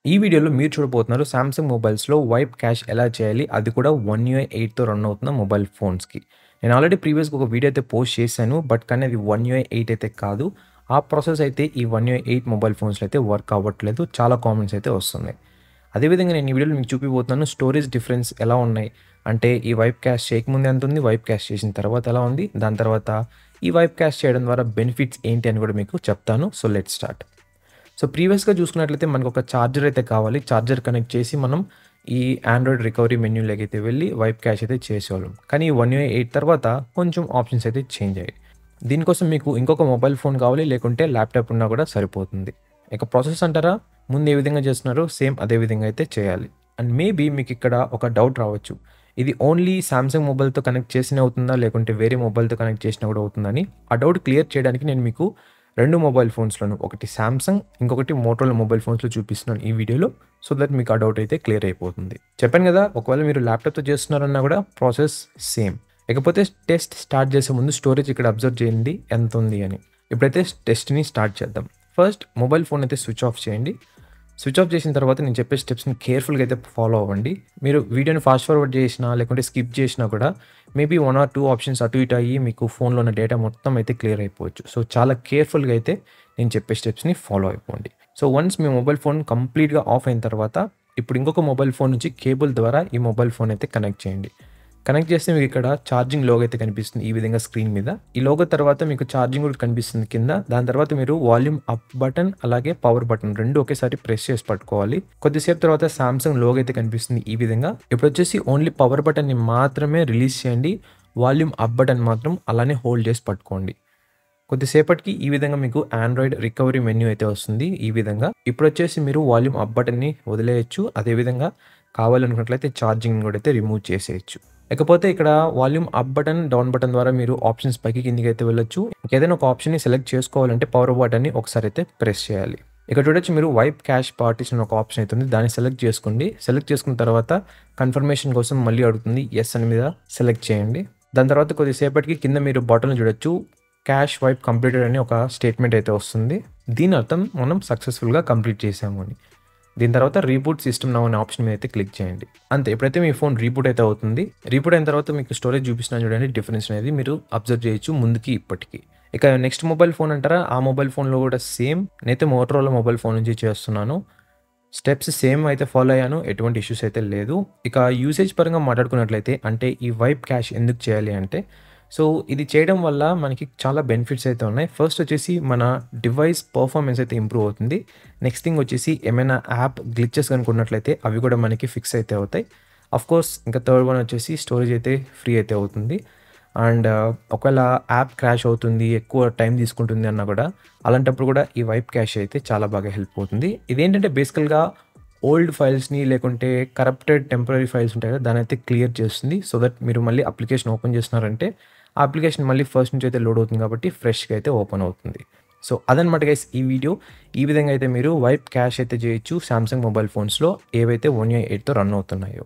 ఈ వీడియోలో మీరు చూడబోతున్నారు సామ్సంగ్ మొబైల్స్‌లో వైప్ క్యాష్ ఎలా చేయాలి? అది కూడా వన్ యూఐ 8తో రన్ అవుతున్న మొబైల్ ఫోన్స్‌కి. నేను ఆల్రెడీ ప్రీవియస్‌గా ఒక వీడియో అయితే పోస్ట్ చేశాను. కానీ అది వన్ యూఐ 8 అయితే కాదు. ఆ ప్రాసెస్ అయితే ఈ వన్ యూఐ 8 మొబైల్ ఫోన్స్‌లో అయితే వర్క్ అవ్వట్లేదు. చాలా కామెంట్స్ అయితే వస్తున్నాయి. అదేవిధంగా నేను ఈ వీడియోలో మీకు చూపిపోతున్నాను స్టోరేజ్ డిఫరెన్స్ ఎలా ఉన్నాయి? అంటే ఈ వైప్ క్యాష్ చేయకముందు ఎంతుంది? వైప్ క్యాష్ చేసిన తర్వాత ఎలా ఉంది? దాని తర్వాత ఈ వైప్ క్యాష్ చేయడం ద్వారా బెనిఫిట్స్ ఏంటి అని కూడా మీకు చెప్తాను. So let's start. సో ప్రీవియస్‌గా చూసుకున్నట్లయితే మనకొక చార్జర్ అయితే కావాలి. చార్జర్ కనెక్ట్ చేసి మనం ఈ ఆండ్రాయిడ్ రికవరీ మెన్యూలోకైతే వెళ్ళి వైప్ క్యాష్ అయితే చేసేవాళ్ళం. కానీ ఈ వన్ యూఐ 8 తర్వాత కొంచెం ఆప్షన్స్ అయితే చేంజ్ అయ్యాయి. దీనికోసం మీకు ఇంకొక మొబైల్ ఫోన్ కావాలి, లేకుంటే ల్యాప్‌టాప్ ఉన్నా కూడా సరిపోతుంది. ఇక ప్రాసెస్ అంటారా? ముందు ఏ విధంగా చేస్తున్నారో సేమ్ అదే విధంగా అయితే చేయాలి. అండ్ మేబీ మీకిక్కడ ఒక డౌట్ రావచ్చు. ఇది ఓన్లీ సామ్సంగ్ మొబైల్‌తో కనెక్ట్ చేసినే అవుతుందా? లేకుంటే వేరే మొబైల్‌తో కనెక్ట్ చేసినా కూడా అవుతుందని? ఆ డౌట్ క్లియర్ చేయడానికి నేను మీకు 2 మొబైల్ ఫోన్స్‌లోను ఒకటి సామ్సంగ్, ఇంకొకటి మోటరోలా మొబైల్ ఫోన్స్‌లో చూపిస్తున్నాను ఈ వీడియోలో. సో దట్ మీకు ఆ డౌట్ అయితే క్లియర్ అయిపోతుంది. చెప్పాను కదా! ఒకవేళ మీరు ల్యాప్‌టాప్‌తో చేస్తున్నారన్నా కూడా ప్రాసెస్ సేమ్. ఇకపోతే టెస్ట్ స్టార్ట్ చేసే ముందు స్టోరేజ్ ఇక్కడ అబ్జర్వ్ చేయండి ఎంతుంది అని. ఇప్పుడైతే టెస్ట్‌ని స్టార్ట్ చేద్దాం. ఫస్ట్ మొబైల్ ఫోన్ అయితే స్విచ్ ఆఫ్ చేయండి. స్విచ్ ఆఫ్ చేసిన తర్వాత నేను చెప్పే స్టెప్స్‌ని కేర్‌ఫుల్‌గా అయితే ఫాలో అవ్వండి. మీరు వీడియోని ఫాస్ట్ ఫార్వర్డ్ చేసినా, లేకుంటే స్కిప్ చేసినా కూడా మేబీ 1 ఆర్ 2 ఆప్షన్స్ అటు ఇటు అయ్యి మీకు ఫోన్‌లో ఉన్న డేటా మొత్తం అయితే క్లియర్ అయిపోవచ్చు. సో చాలా కేర్‌ఫుల్‌గా అయితే నేను చెప్పే స్టెప్స్‌ని ఫాలో అయిపోండి. సో వన్స్ మీ మొబైల్ ఫోన్ కంప్లీట్‌గా ఆఫ్ అయిన తర్వాత ఇప్పుడు ఇంకొక మొబైల్ ఫోన్ నుంచి కేబుల్ ద్వారా ఈ మొబైల్ ఫోన్ అయితే కనెక్ట్ చేయండి. కనెక్ట్ చేస్తే మీకు ఇక్కడ ఛార్జింగ్ లోగో అయితే కనిపిస్తుంది ఈ విధంగా స్క్రీన్ మీద. ఈ లోగో తర్వాత మీకు ఛార్జింగ్ కూడా కనిపిస్తుంది కింద. దాని తర్వాత మీరు వాల్యూమ్ అప్ బటన్ అలాగే పవర్ బటన్ 2 ఒకేసారి ప్రెస్ చేసి పట్టుకోవాలి. కొద్దిసేపు తర్వాత సామ్సంగ్ లోగో అయితే కనిపిస్తుంది ఈ విధంగా. ఇప్పుడొచ్చేసి ఓన్లీ పవర్ బటన్‌ని మాత్రమే రిలీజ్ చేయండి. వాల్యూమ్ అప్ బటన్ మాత్రం అలానే హోల్డ్ చేసి పట్టుకోండి. కొద్దిసేపటికి ఈ విధంగా మీకు ఆండ్రాయిడ్ రికవరీ మెన్యూ అయితే వస్తుంది ఈ విధంగా. ఇప్పుడొచ్చేసి మీరు వాల్యూమ్ అప్ బటన్‌ని వదిలేయొచ్చు. అదేవిధంగా కావాలనుకున్నట్లయితే ఛార్జింగ్‌ని కూడా అయితే రిమూవ్ చేసేయొచ్చు. ఇకపోతే ఇక్కడ volume up button, down button ద్వారా మీరు ఆప్షన్స్ పైకి కిందకి అయితే వెళ్ళొచ్చు. ఏదైనా ఒక ఆప్షన్‌ని సెలెక్ట్ చేసుకోవాలంటే పవర్ బటన్‌ని ఒకసారి అయితే ప్రెస్ చేయాలి. ఇక్కడ చూడొచ్చు మీరు వైప్ క్యాష్ పార్టిషన్ ఒక ఆప్షన్ అయితే ఉంది. దాన్ని సెలెక్ట్ చేసుకోండి. సెలెక్ట్ చేసుకున్న తర్వాత కన్ఫర్మేషన్ కోసం మళ్ళీ అడుగుతుంది. యెస్ అని మీద సెలెక్ట్ చేయండి. దాని తర్వాత కొద్దిసేపటికి కింద మీరు బటన్‌లు చూడొచ్చు. క్యాష్ వైప్ కంప్లీటెడ్ అని ఒక స్టేట్మెంట్ అయితే వస్తుంది. దీని అర్థం మనం సక్సెస్‌ఫుల్‌గా కంప్లీట్ చేసాము అని. దీని తర్వాత రీబూట్ సిస్టమ్ నౌ అనే ఆప్షన్ మీద అయితే క్లిక్ చేయండి. అంతే, ఎప్పుడైతే మీ ఫోన్ రీబూట్ అయితే అవుతుంది. రీబూట్ అయిన తర్వాత మీకు స్టోరేజ్ చూపిస్తున్నాను చూడండి, డిఫరెన్స్ అనేది మీరు అబ్జర్వ్ చేయొచ్చు ముందుకి ఇప్పటికి. ఇక నెక్స్ట్ మొబైల్ ఫోన్ అంటారా? ఆ మొబైల్ ఫోన్‌లో కూడా సేమ్. నేనైతే మోటరోలా మొబైల్ ఫోన్ నుంచి చేస్తున్నాను. స్టెప్స్ సేమ్ అయితే ఫాలో అయ్యాను. ఎటువంటి ఇష్యూస్ అయితే లేదు. ఇక యూసేజ్ పరంగా మాట్లాడుకున్నట్లయితే అంటే ఈ వైప్ క్యాష్ ఎందుకు చేయాలి అంటే, సో ఇది చేయడం వల్ల మనకి చాలా బెనిఫిట్స్ అయితే ఉన్నాయి. ఫస్ట్ వచ్చేసి మన డివైస్ పర్ఫార్మెన్స్ అయితే ఇంప్రూవ్ అవుతుంది. నెక్స్ట్ థింగ్ వచ్చేసి ఏమైనా యాప్ గ్లిచెస్ కనుక ఉన్నట్లయితే అవి కూడా మనకి ఫిక్స్ అయితే అవుతాయి. ఆఫ్‌కోర్స్ ఇంకా థర్డ్ వన్ వచ్చేసి స్టోరేజ్ అయితే ఫ్రీ అయితే అవుతుంది. అండ్ ఒకవేళ యాప్ క్రాష్ అవుతుంది, ఎక్కువ టైం తీసుకుంటుంది అన్నా కూడా అలాంటప్పుడు కూడా ఈ వైప్ క్యాష్ అయితే చాలా బాగా హెల్ప్ అవుతుంది. ఇదేంటంటే బేసికల్‌గా ఓల్డ్ ఫైల్స్‌ని లేకుంటే కరప్టెడ్ టెంపరరీ ఫైల్స్ ఉంటాయి కదా! దాన్నైతే క్లియర్ చేస్తుంది. సో దట్ మీరు మళ్ళీ అప్లికేషన్ ఓపెన్ చేస్తున్నారంటే ఆ అప్లికేషన్ మళ్ళీ ఫస్ట్ నుంచి అయితే లోడ్ అవుతుంది కాబట్టి ఫ్రెష్‌గా అయితే ఓపెన్ అవుతుంది. సో అదనమాట గైస్ ఈ వీడియో. ఈ విధంగా అయితే మీరు వైప్ క్యాష్ అయితే చేయొచ్చు సామ్సంగ్ మొబైల్ ఫోన్స్‌లో ఏవైతే వన్ యూఐ 8తో రన్ అవుతున్నాయో.